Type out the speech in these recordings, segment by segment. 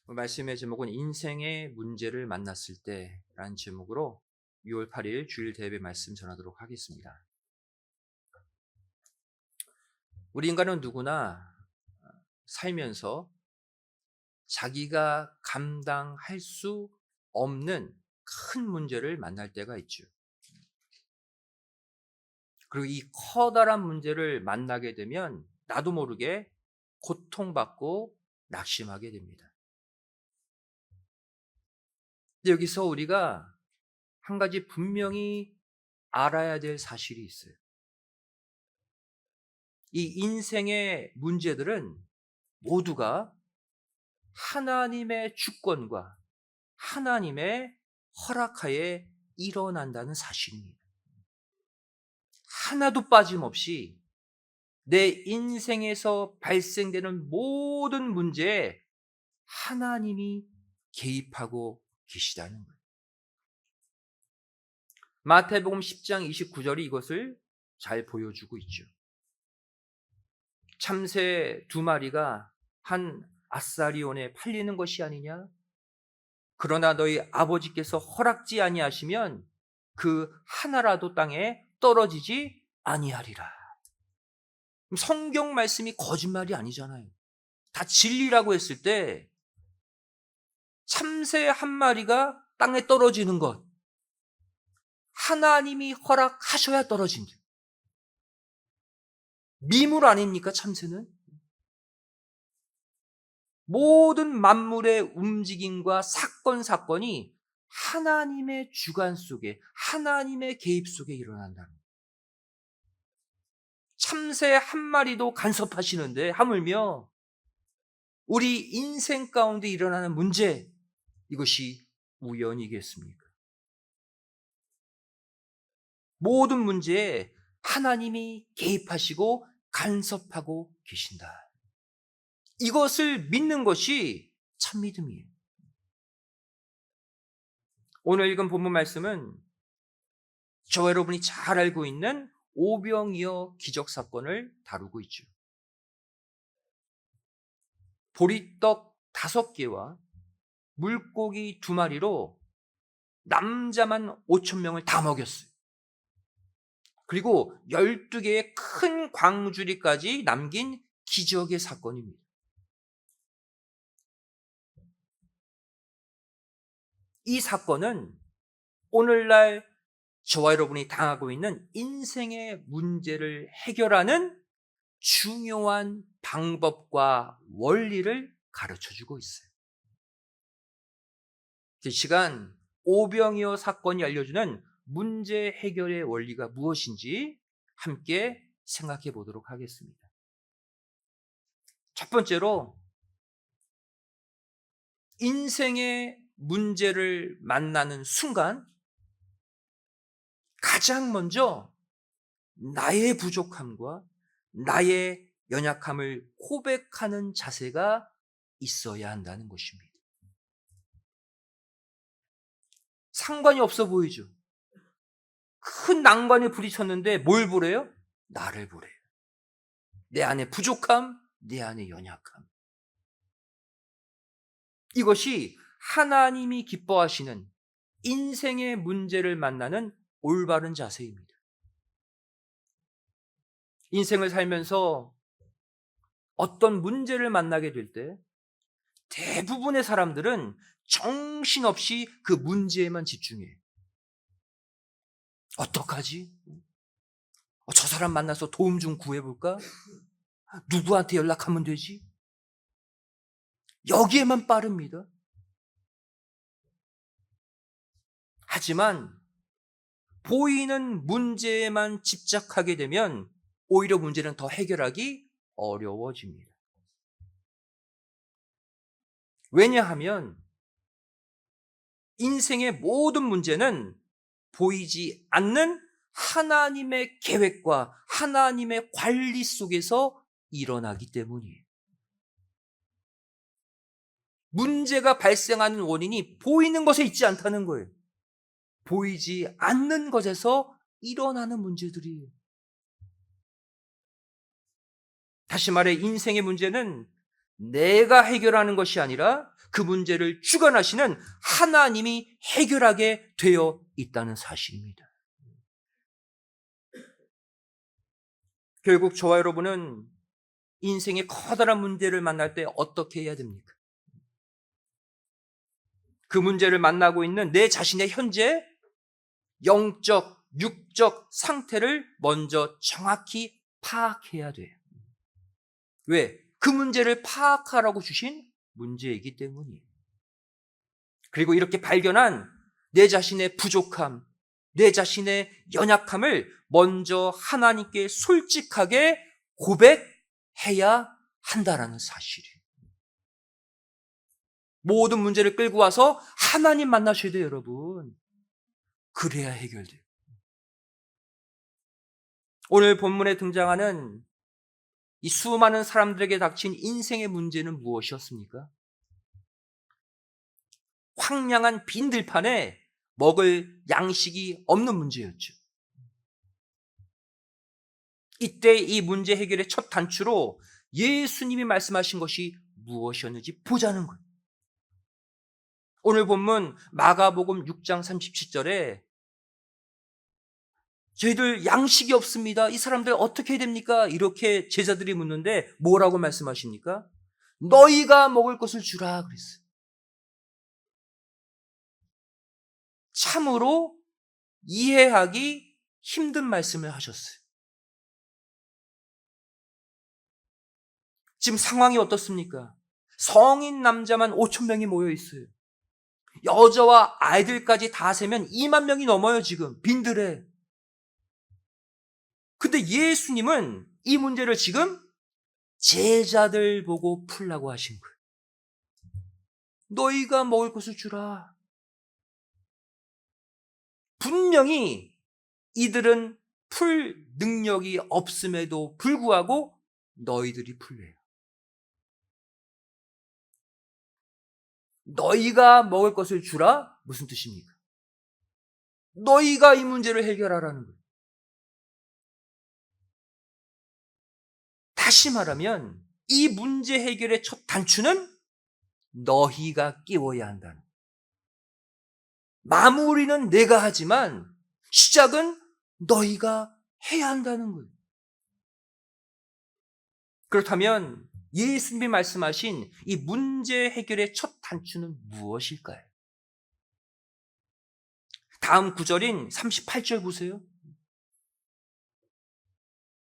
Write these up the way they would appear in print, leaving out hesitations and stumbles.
말씀의 제목은 인생의 문제를 만났을 때라는 제목으로 6월 8일 주일 대회 말씀 전하도록 하겠습니다. 우리 인간은 누구나 살면서 자기가 감당할 수 없는 큰 문제를 만날 때가 있죠. 그리고 이 커다란 문제를 만나게 되면 나도 모르게 고통받고 낙심하게 됩니다. 근데 여기서 우리가 한 가지 분명히 알아야 될 사실이 있어요. 이 인생의 문제들은 모두가 하나님의 주권과 하나님의 허락하에 일어난다는 사실입니다. 하나도 빠짐없이 내 인생에서 발생되는 모든 문제에 하나님이 개입하고 계시다는 거예요. 마태복음 10장 29절이 이것을 잘 보여주고 있죠. 참새 2마리가 한 아사리온에 팔리는 것이 아니냐? 그러나 너희 아버지께서 허락지 아니하시면 그 하나라도 땅에 떨어지지 아니하리라. 성경 말씀이 거짓말이 아니잖아요. 다 진리라고 했을 때 참새 1마리가 땅에 떨어지는 것, 하나님이 허락하셔야 떨어진다. 미물 아닙니까, 참새는? 모든 만물의 움직임과 사건이 하나님의 주관 속에, 하나님의 개입 속에 일어난다는 거예요. 참새 1마리도 간섭하시는데 하물며 우리 인생 가운데 일어나는 문제, 이것이 우연이겠습니까? 모든 문제에 하나님이 개입하시고 간섭하고 계신다. 이것을 믿는 것이 참 믿음이에요. 오늘 읽은 본문 말씀은 저와 여러분이 잘 알고 있는 오병이어 기적 사건을 다루고 있죠. 보리떡 5개와 물고기 2마리로 남자만 5,000명을 다 먹였어요. 그리고 12개의 큰 광주리까지 남긴 기적의 사건입니다. 이 사건은 오늘날 저와 여러분이 당하고 있는 인생의 문제를 해결하는 중요한 방법과 원리를 가르쳐주고 있어요. 이 시간 오병이어 사건이 알려주는 문제 해결의 원리가 무엇인지 함께 생각해 보도록 하겠습니다. 첫 번째로 인생의 문제를 만나는 순간 가장 먼저 나의 부족함과 나의 연약함을 고백하는 자세가 있어야 한다는 것입니다. 상관이 없어 보이죠? 큰 난관에 부딪혔는데 뭘 보래요? 나를 보래요. 내 안에 부족함, 내 안에 연약함. 이것이 하나님이 기뻐하시는 인생의 문제를 만나는 올바른 자세입니다. 인생을 살면서 어떤 문제를 만나게 될 때 대부분의 사람들은 정신없이 그 문제에만 집중해요. 어떡하지? 저 사람 만나서 도움 좀 구해볼까? 누구한테 연락하면 되지? 여기에만 빠릅니다. 하지만 보이는 문제에만 집착하게 되면 오히려 문제는 더 해결하기 어려워집니다. 왜냐하면 인생의 모든 문제는 보이지 않는 하나님의 계획과 하나님의 관리 속에서 일어나기 때문이에요. 문제가 발생하는 원인이 보이는 것에 있지 않다는 거예요. 보이지 않는 것에서 일어나는 문제들이에요. 다시 말해 인생의 문제는 내가 해결하는 것이 아니라 그 문제를 주관하시는 하나님이 해결하게 되어 있다는 사실입니다. 결국 저와 여러분은 인생의 커다란 문제를 만날 때 어떻게 해야 됩니까? 그 문제를 만나고 있는 내 자신의 현재 영적, 육적 상태를 먼저 정확히 파악해야 돼요. 왜? 그 문제를 파악하라고 주신 문제이기 때문이에요. 그리고 이렇게 발견한 내 자신의 부족함, 내 자신의 연약함을 먼저 하나님께 솔직하게 고백해야 한다라는 사실이에요. 모든 문제를 끌고 와서 하나님 만나셔야 돼요, 여러분. 그래야 해결돼요. 오늘 본문에 등장하는 이 수많은 사람들에게 닥친 인생의 문제는 무엇이었습니까? 황량한 빈 들판에 먹을 양식이 없는 문제였죠. 이때 이 문제 해결의 첫 단추로 예수님이 말씀하신 것이 무엇이었는지 보자는 거예요. 오늘 본문 마가복음 6장 37절에 저희들 양식이 없습니다. 이 사람들 어떻게 해야 됩니까? 이렇게 제자들이 묻는데 뭐라고 말씀하십니까? 너희가 먹을 것을 주라 그랬어요. 참으로 이해하기 힘든 말씀을 하셨어요. 지금 상황이 어떻습니까? 성인 남자만 5천 명이 모여 있어요. 여자와 아이들까지 다 세면 2만 명이 넘어요, 지금. 빈들에. 근데 예수님은 이 문제를 지금 제자들 보고 풀라고 하신 거예요. 너희가 먹을 것을 주라. 분명히 이들은 풀 능력이 없음에도 불구하고 너희들이 풀래요. 너희가 먹을 것을 주라? 무슨 뜻입니까? 너희가 이 문제를 해결하라는 거예요. 다시 말하면 이 문제 해결의 첫 단추는 너희가 끼워야 한다는 거예요. 마무리는 내가 하지만 시작은 너희가 해야 한다는 거예요. 그렇다면 예수님이 말씀하신 이 문제 해결의 첫 단추는 무엇일까요? 다음 구절인 38절 보세요.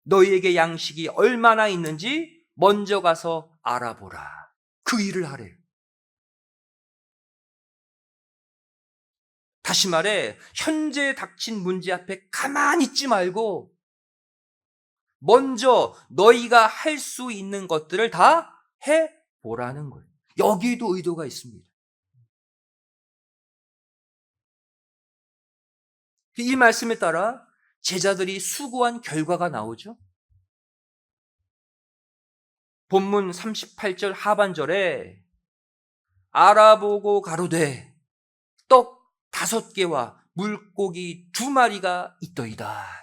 너희에게 양식이 얼마나 있는지 먼저 가서 알아보라. 그 일을 하래요. 다시 말해 현재 닥친 문제 앞에 가만히 있지 말고 먼저 너희가 할 수 있는 것들을 다 해보라는 거예요. 여기도 의도가 있습니다. 이 말씀에 따라 제자들이 수고한 결과가 나오죠. 본문 38절 하반절에 알아보고 가로되 떡 5개와 물고기 2마리가 있더이다.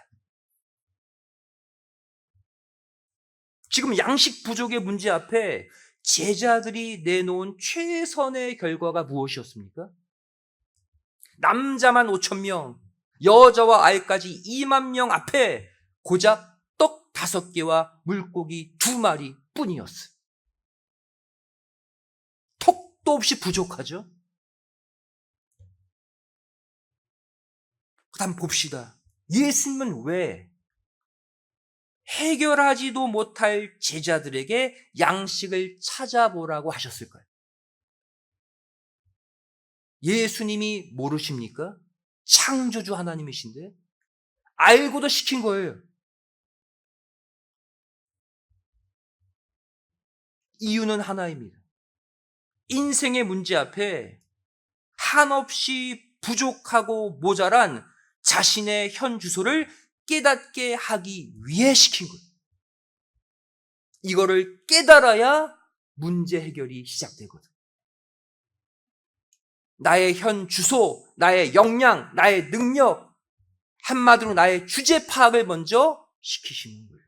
지금 양식 부족의 문제 앞에 제자들이 내놓은 최선의 결과가 무엇이었습니까? 남자만 5천 명, 여자와 아이까지 2만 명 앞에 고작 떡 5개와 물고기 2마리 뿐이었어요. 턱도 없이 부족하죠? 그 다음 봅시다. 예수님은 왜 해결하지도 못할 제자들에게 양식을 찾아보라고 하셨을까요? 예수님이 모르십니까? 창조주 하나님이신데 알고도 시킨 거예요. 이유는 하나입니다. 인생의 문제 앞에 한없이 부족하고 모자란 자신의 현 주소를 깨닫게 하기 위해 시킨 거예요. 이거를 깨달아야 문제 해결이 시작되거든. 나의 현 주소, 나의 역량, 나의 능력, 한마디로 나의 주제 파악을 먼저 시키시는 거예요.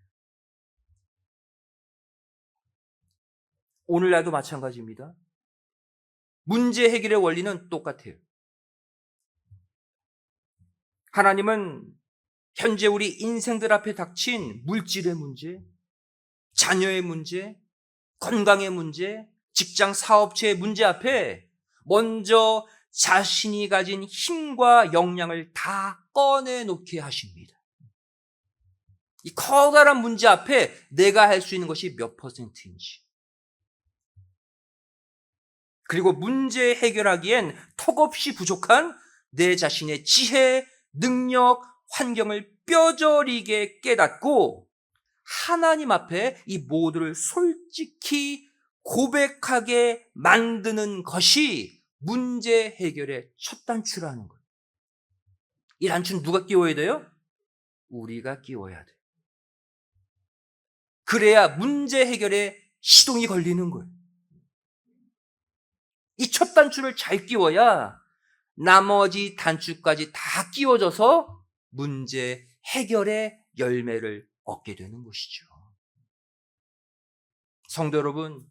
오늘날도 마찬가지입니다. 문제 해결의 원리는 똑같아요. 하나님은 현재 우리 인생들 앞에 닥친 물질의 문제, 자녀의 문제, 건강의 문제, 직장 사업체의 문제 앞에 먼저 자신이 가진 힘과 역량을 다 꺼내놓게 하십니다. 이 커다란 문제 앞에 내가 할 수 있는 것이 몇 퍼센트인지, 그리고 문제 해결하기엔 턱없이 부족한 내 자신의 지혜, 능력, 환경을 뼈저리게 깨닫고 하나님 앞에 이 모두를 솔직히 고백하게 만드는 것이 문제 해결의 첫 단추라는 거예요. 이 단추는 누가 끼워야 돼요? 우리가 끼워야 돼요. 그래야 문제 해결에 시동이 걸리는 거예요. 이 첫 단추를 잘 끼워야 나머지 단추까지 다 끼워져서 문제 해결의 열매를 얻게 되는 것이죠. 성도 여러분,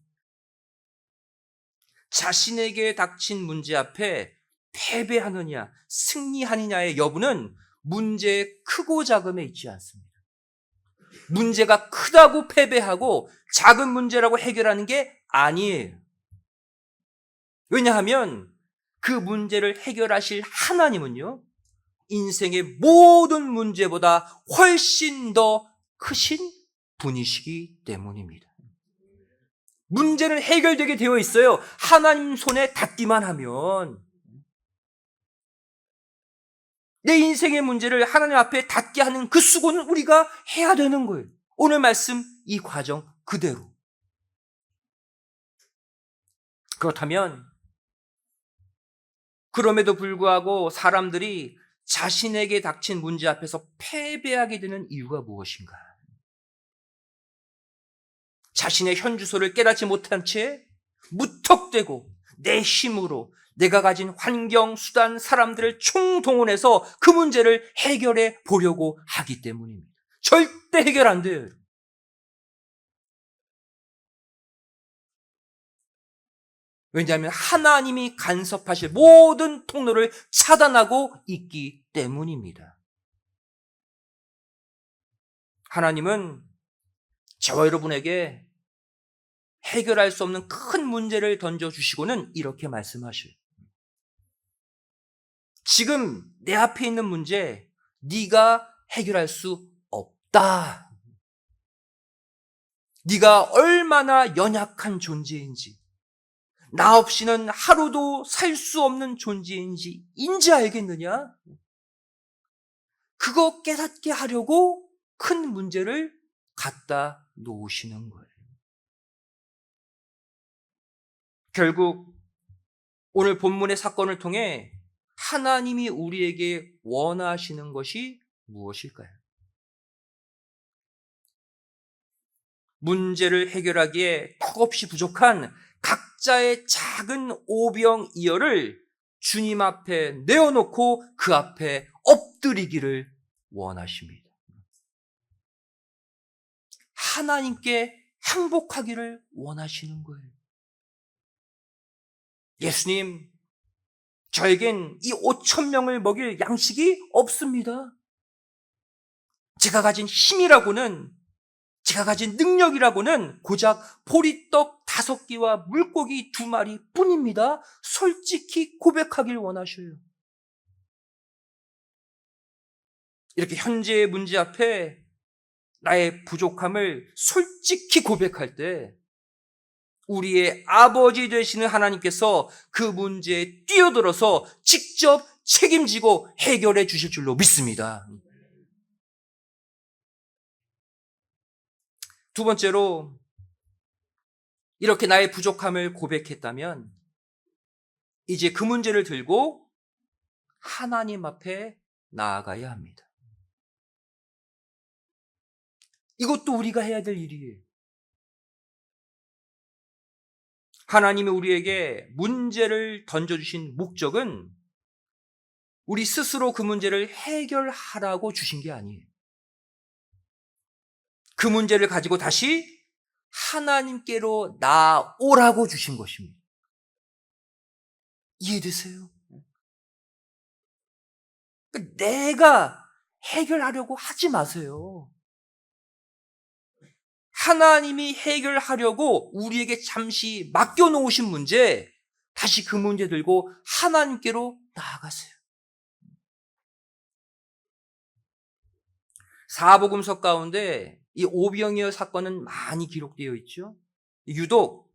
자신에게 닥친 문제 앞에 패배하느냐, 승리하느냐의 여부는 문제의 크고 작음에 있지 않습니다. 문제가 크다고 패배하고 작은 문제라고 해결하는 게 아니에요. 왜냐하면 그 문제를 해결하실 하나님은요, 인생의 모든 문제보다 훨씬 더 크신 분이시기 때문입니다. 문제는 해결되게 되어 있어요. 하나님 손에 닿기만 하면. 내 인생의 문제를 하나님 앞에 닿게 하는 그 수고는 우리가 해야 되는 거예요. 오늘 말씀 이 과정 그대로. 그렇다면 그럼에도 불구하고 사람들이 자신에게 닥친 문제 앞에서 패배하게 되는 이유가 무엇인가? 자신의 현주소를 깨닫지 못한 채 무턱대고 내 힘으로 내가 가진 환경, 수단, 사람들을 총동원해서 그 문제를 해결해 보려고 하기 때문입니다. 절대 해결 안 돼요. 왜냐하면 하나님이 간섭하실 모든 통로를 차단하고 있기 때문입니다. 하나님은 저와 여러분에게 해결할 수 없는 큰 문제를 던져주시고는 이렇게 말씀하셔요. 지금 내 앞에 있는 문제 네가 해결할 수 없다. 네가 얼마나 연약한 존재인지, 나 없이는 하루도 살 수 없는 존재인지 인지 알겠느냐? 그거 깨닫게 하려고 큰 문제를 갖다 놓으시는 거예요. 결국 오늘 본문의 사건을 통해 하나님이 우리에게 원하시는 것이 무엇일까요? 문제를 해결하기에 턱없이 부족한 각자의 작은 오병이어를 주님 앞에 내어놓고 그 앞에 엎드리기를 원하십니다. 하나님께 항복하기를 원하시는 거예요. 예수님, 저에겐 이 5,000명을 먹일 양식이 없습니다. 제가 가진 힘이라고는, 제가 가진 능력이라고는 고작 보리떡 5개와 물고기 2마리 뿐입니다. 솔직히 고백하길 원하셔요. 이렇게 현재의 문제 앞에 나의 부족함을 솔직히 고백할 때 우리의 아버지 되시는 하나님께서 그 문제에 뛰어들어서 직접 책임지고 해결해 주실 줄로 믿습니다. 두 번째로, 이렇게 나의 부족함을 고백했다면 이제 그 문제를 들고 하나님 앞에 나아가야 합니다. 이것도 우리가 해야 될 일이에요. 하나님이 우리에게 문제를 던져주신 목적은 우리 스스로 그 문제를 해결하라고 주신 게 아니에요. 그 문제를 가지고 다시 하나님께로 나오라고 주신 것입니다. 이해되세요? 내가 해결하려고 하지 마세요. 하나님이 해결하려고 우리에게 잠시 맡겨놓으신 문제, 다시 그 문제 들고 하나님께로 나아가세요. 사복음서 가운데 이 오병이어 사건은 많이 기록되어 있죠. 유독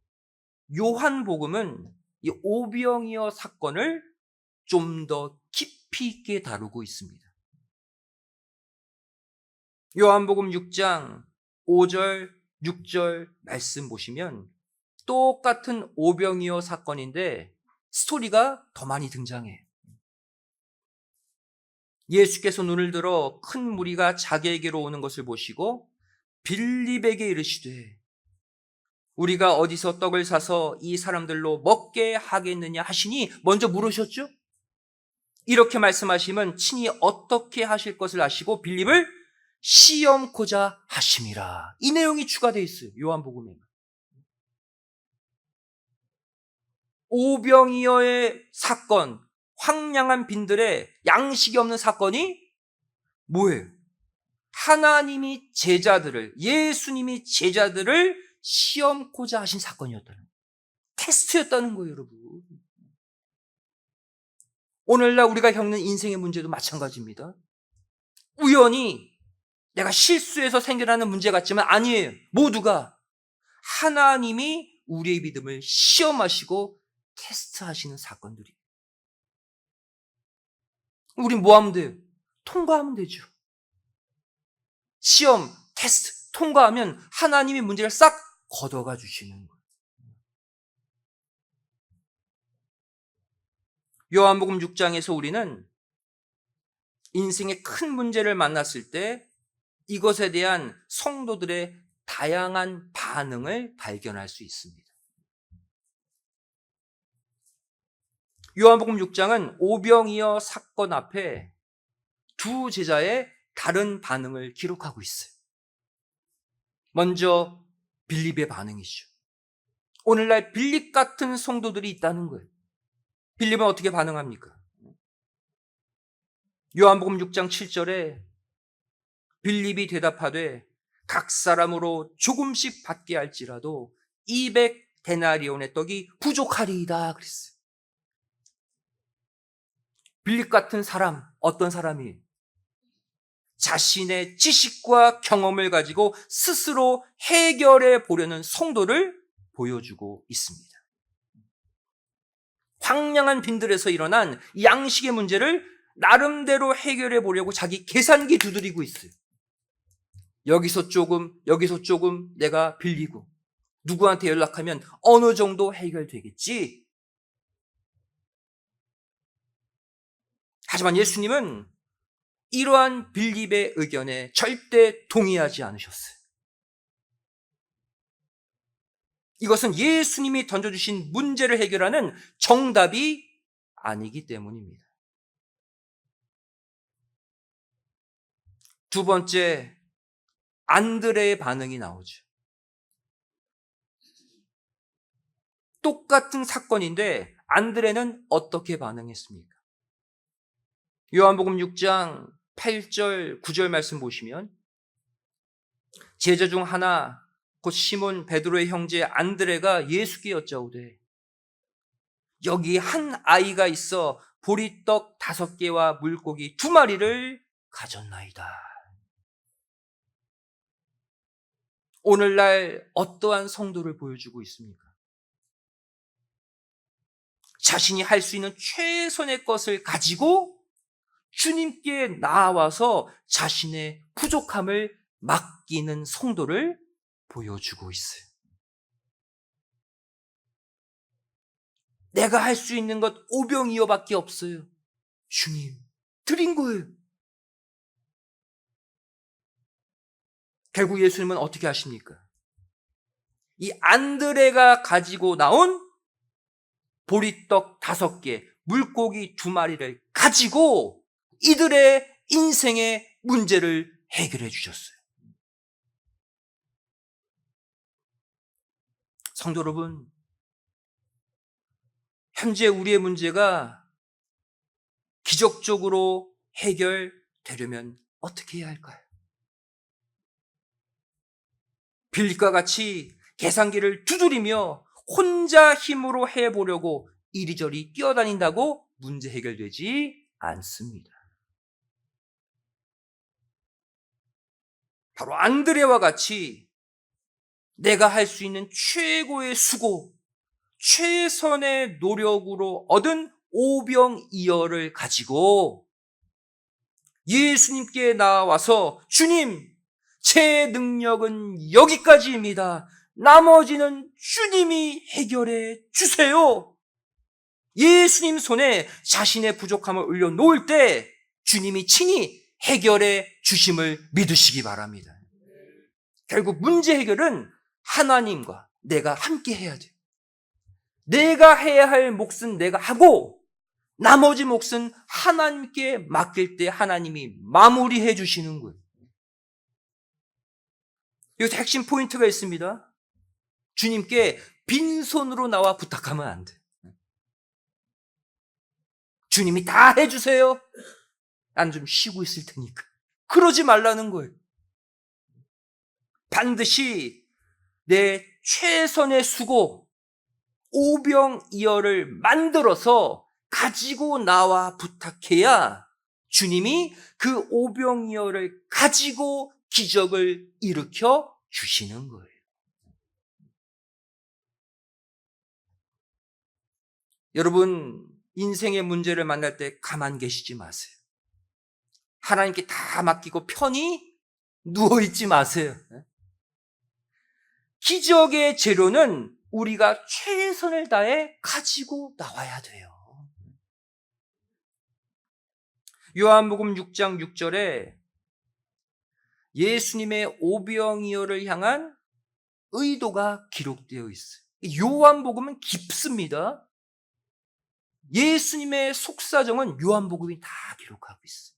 요한복음은 이 오병이어 사건을 좀 더 깊이 있게 다루고 있습니다. 요한복음 6장 5절, 6절 말씀 보시면 똑같은 오병이어 사건인데 스토리가 더 많이 등장해요. 예수께서 눈을 들어 큰 무리가 자기에게로 오는 것을 보시고 빌립에게 이르시되 우리가 어디서 떡을 사서 이 사람들로 먹게 하겠느냐 하시니 먼저 물으셨죠? 이렇게 말씀하시면 친히 어떻게 하실 것을 아시고 빌립을 시험코자 하심이라. 이 내용이 추가되어 있어요. 요한복음에. 오병이어의 사건, 황량한 빈들에 양식이 없는 사건이 뭐예요? 하나님이 제자들을, 예수님이 제자들을 시험코자 하신 사건이었다는 거예요. 테스트였다는 거예요, 여러분. 오늘날 우리가 겪는 인생의 문제도 마찬가지입니다. 우연히 내가 실수해서 생겨나는 문제 같지만 아니에요. 모두가 하나님이 우리의 믿음을 시험하시고 테스트하시는 사건들이에요. 우린 뭐 하면 돼요? 통과하면 되죠. 시험, 테스트, 통과하면 하나님이 문제를 싹 걷어가 주시는 거예요. 요한복음 6장에서 우리는 인생의 큰 문제를 만났을 때 이것에 대한 성도들의 다양한 반응을 발견할 수 있습니다. 요한복음 6장은 오병이어 사건 앞에 두 제자의 다른 반응을 기록하고 있어요. 먼저 빌립의 반응이죠. 오늘날 빌립 같은 성도들이 있다는 거예요. 빌립은 어떻게 반응합니까? 요한복음 6장 7절에 빌립이 대답하되 각 사람으로 조금씩 받게 할지라도 200데나리온의 떡이 부족하리이다 그랬어요. 빌립 같은 사람, 어떤 사람이 자신의 지식과 경험을 가지고 스스로 해결해 보려는 성도를 보여주고 있습니다. 황량한 빈들에서 일어난 양식의 문제를 나름대로 해결해 보려고 자기 계산기 두드리고 있어요. 여기서 조금 내가 빌리고 누구한테 연락하면 어느 정도 해결되겠지. 하지만 예수님은 이러한 빌립의 의견에 절대 동의하지 않으셨어요. 이것은 예수님이 던져주신 문제를 해결하는 정답이 아니기 때문입니다. 두 번째, 안드레의 반응이 나오죠. 똑같은 사건인데 안드레는 어떻게 반응했습니까? 요한복음 6장 8절, 9절 말씀 보시면 제자 중 하나 곧 시몬 베드로의 형제 안드레가 예수께 여짜오되 여기 한 아이가 있어 보리떡 5개와 물고기 2마리를 가졌나이다. 오늘날 어떠한 성도를 보여주고 있습니까? 자신이 할 수 있는 최선의 것을 가지고 주님께 나와서 자신의 부족함을 맡기는 성도를 보여주고 있어요. 내가 할 수 있는 것 오병이어밖에 없어요. 주님, 드린 거예요. 결국 예수님은 어떻게 하십니까? 이 안드레가 가지고 나온 보리떡 5개, 물고기 2마리를 가지고 이들의 인생의 문제를 해결해 주셨어요. 성도 여러분, 현재 우리의 문제가 기적적으로 해결되려면 어떻게 해야 할까요? 빌립과 같이 계산기를 두드리며 혼자 힘으로 해보려고 이리저리 뛰어다닌다고 문제 해결되지 않습니다. 바로 안드레와 같이 내가 할 수 있는 최고의 수고, 최선의 노력으로 얻은 오병이어를 가지고 예수님께 나와서 주님, 제 능력은 여기까지입니다. 나머지는 주님이 해결해 주세요. 예수님 손에 자신의 부족함을 올려놓을 때 주님이 친히 해결해 주심을 믿으시기 바랍니다. 결국 문제 해결은 하나님과 내가 함께 해야 돼요. 내가 해야 할 몫은 내가 하고 나머지 몫은 하나님께 맡길 때 하나님이 마무리해 주시는 거예요. 여기서 핵심 포인트가 있습니다. 주님께 빈손으로 나와 부탁하면 안 돼. 주님이 다 해주세요. 난 좀 쉬고 있을 테니까. 그러지 말라는 거예요. 반드시 내 최선의 수고, 오병이어를 만들어서 가지고 나와 부탁해야 주님이 그 오병이어를 가지고 기적을 일으켜 주시는 거예요. 여러분, 인생의 문제를 만날 때 가만 계시지 마세요. 하나님께 다 맡기고 편히 누워있지 마세요. 기적의 재료는 우리가 최선을 다해 가지고 나와야 돼요. 요한복음 6장 6절에 예수님의 오병이어를 향한 의도가 기록되어 있어요. 요한복음은 깊습니다. 예수님의 속사정은 요한복음이 다 기록하고 있어요.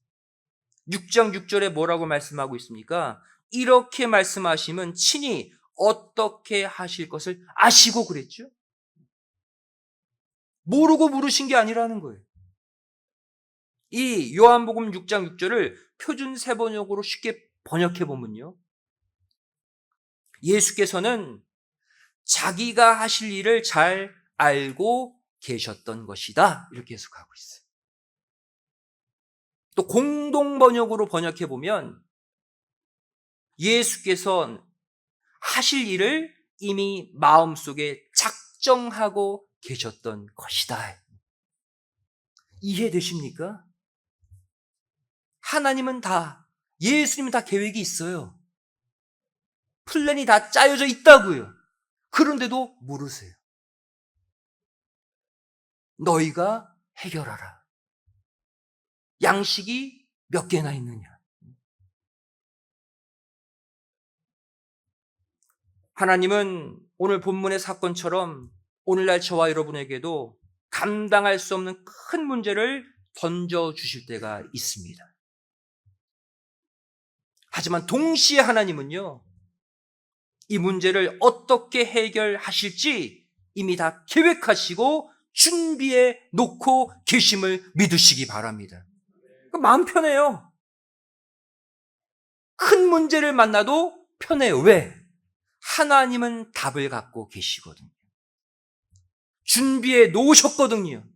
6장 6절에 뭐라고 말씀하고 있습니까? 이렇게 말씀하시면 친히 어떻게 하실 것을 아시고 그랬죠? 모르고 물으신 게 아니라는 거예요. 이 요한복음 6장 6절을 표준 세번역으로 쉽게 번역해 보면요, 예수께서는 자기가 하실 일을 잘 알고 계셨던 것이다, 이렇게 해석하고 있어요. 또 공동 번역으로 번역해 보면 예수께서 하실 일을 이미 마음속에 작정하고 계셨던 것이다. 이해되십니까? 하나님은 다, 예수님은 다 계획이 있어요. 플랜이 다 짜여져 있다고요. 그런데도 모르세요. 너희가 해결하라. 양식이 몇 개나 있느냐? 하나님은 오늘 본문의 사건처럼 오늘날 저와 여러분에게도 감당할 수 없는 큰 문제를 던져주실 때가 있습니다. 하지만 동시에 하나님은요, 이 문제를 어떻게 해결하실지 이미 다 계획하시고 준비해 놓고 계심을 믿으시기 바랍니다. 마음 편해요. 큰 문제를 만나도 편해요. 왜? 하나님은 답을 갖고 계시거든요. 준비해 놓으셨거든요.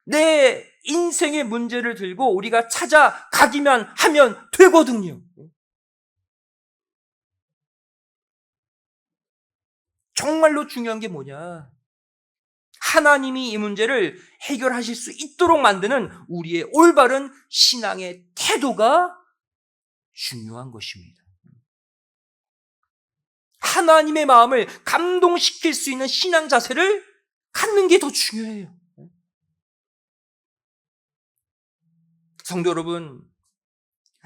내 인생의 문제를 들고 우리가 찾아가기만 하면 되거든요. 정말로 중요한 게 뭐냐? 하나님이 이 문제를 해결하실 수 있도록 만드는 우리의 올바른 신앙의 태도가 중요한 것입니다. 하나님의 마음을 감동시킬 수 있는 신앙 자세를 갖는 게 더 중요해요. 성도 여러분,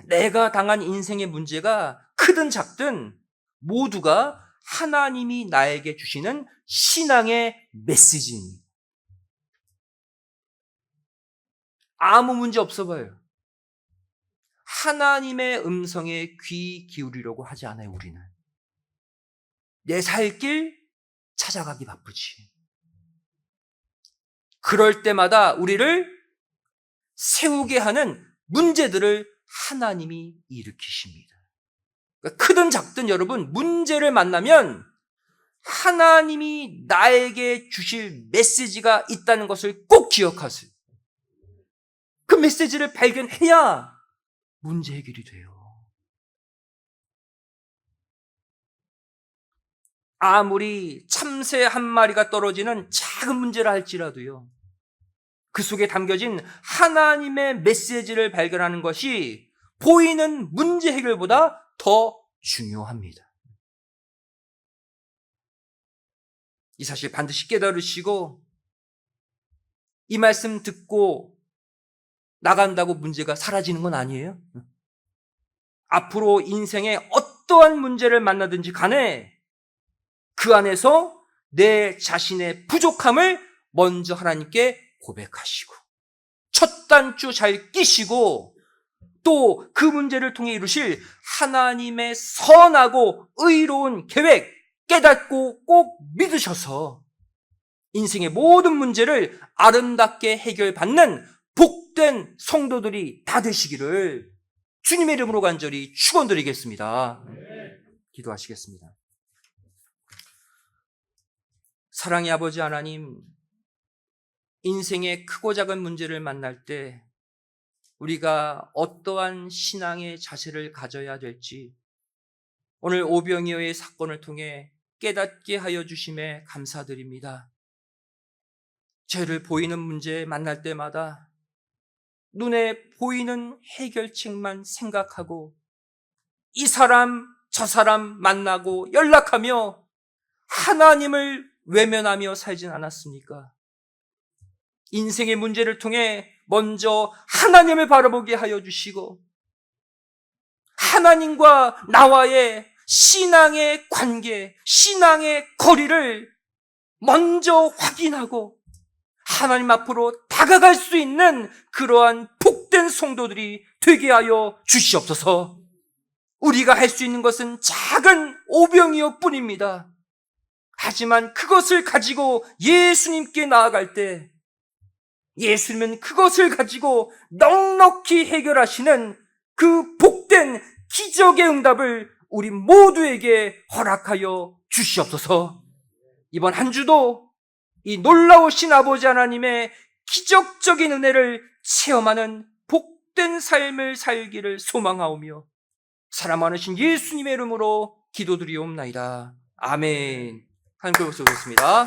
내가 당한 인생의 문제가 크든 작든 모두가 하나님이 나에게 주시는 신앙의 메시지입니다. 아무 문제 없어 봐요. 하나님의 음성에 귀 기울이려고 하지 않아요, 우리는. 내 살 길 찾아가기 바쁘지. 그럴 때마다 우리를 세우게 하는 문제들을 하나님이 일으키십니다. 그러니까 크든 작든 여러분, 문제를 만나면 하나님이 나에게 주실 메시지가 있다는 것을 꼭 기억하세요. 그 메시지를 발견해야 문제 해결이 돼요. 아무리 참새 한 마리가 떨어지는 작은 문제라 할지라도요, 그 속에 담겨진 하나님의 메시지를 발견하는 것이 보이는 문제 해결보다 더 중요합니다. 이 사실 반드시 깨달으시고 이 말씀 듣고 나간다고 문제가 사라지는 건 아니에요. 앞으로 인생에 어떠한 문제를 만나든지 간에 그 안에서 내 자신의 부족함을 먼저 하나님께 고백하시고 첫 단추 잘 끼시고 또 그 문제를 통해 이루실 하나님의 선하고 의로운 계획 깨닫고 꼭 믿으셔서 인생의 모든 문제를 아름답게 해결받는 복된 성도들이 다 되시기를 주님의 이름으로 간절히 축원드리겠습니다. 기도하시겠습니다. 사랑의 아버지 하나님, 인생의 크고 작은 문제를 만날 때 우리가 어떠한 신앙의 자세를 가져야 될지 오늘 오병이어의 사건을 통해 깨닫게 하여 주심에 감사드립니다. 죄를 보이는 문제 만날 때마다 눈에 보이는 해결책만 생각하고 이 사람 저 사람 만나고 연락하며 하나님을 외면하며 살진 않았습니까? 인생의 문제를 통해 먼저 하나님을 바라보게 하여 주시고 하나님과 나와의 신앙의 관계, 신앙의 거리를 먼저 확인하고 하나님 앞으로 다가갈 수 있는 그러한 복된 성도들이 되게 하여 주시옵소서. 우리가 할 수 있는 것은 작은 오병이어 뿐입니다. 하지만 그것을 가지고 예수님께 나아갈 때 예수님은 그것을 가지고 넉넉히 해결하시는 그 복된 기적의 응답을 우리 모두에게 허락하여 주시옵소서. 이번 한 주도 이 놀라우신 아버지 하나님의 기적적인 은혜를 체험하는 복된 삶을 살기를 소망하오며 사랑 많으신 예수님의 이름으로 기도드리옵나이다. 아멘. 하나님 기도하겠습니다.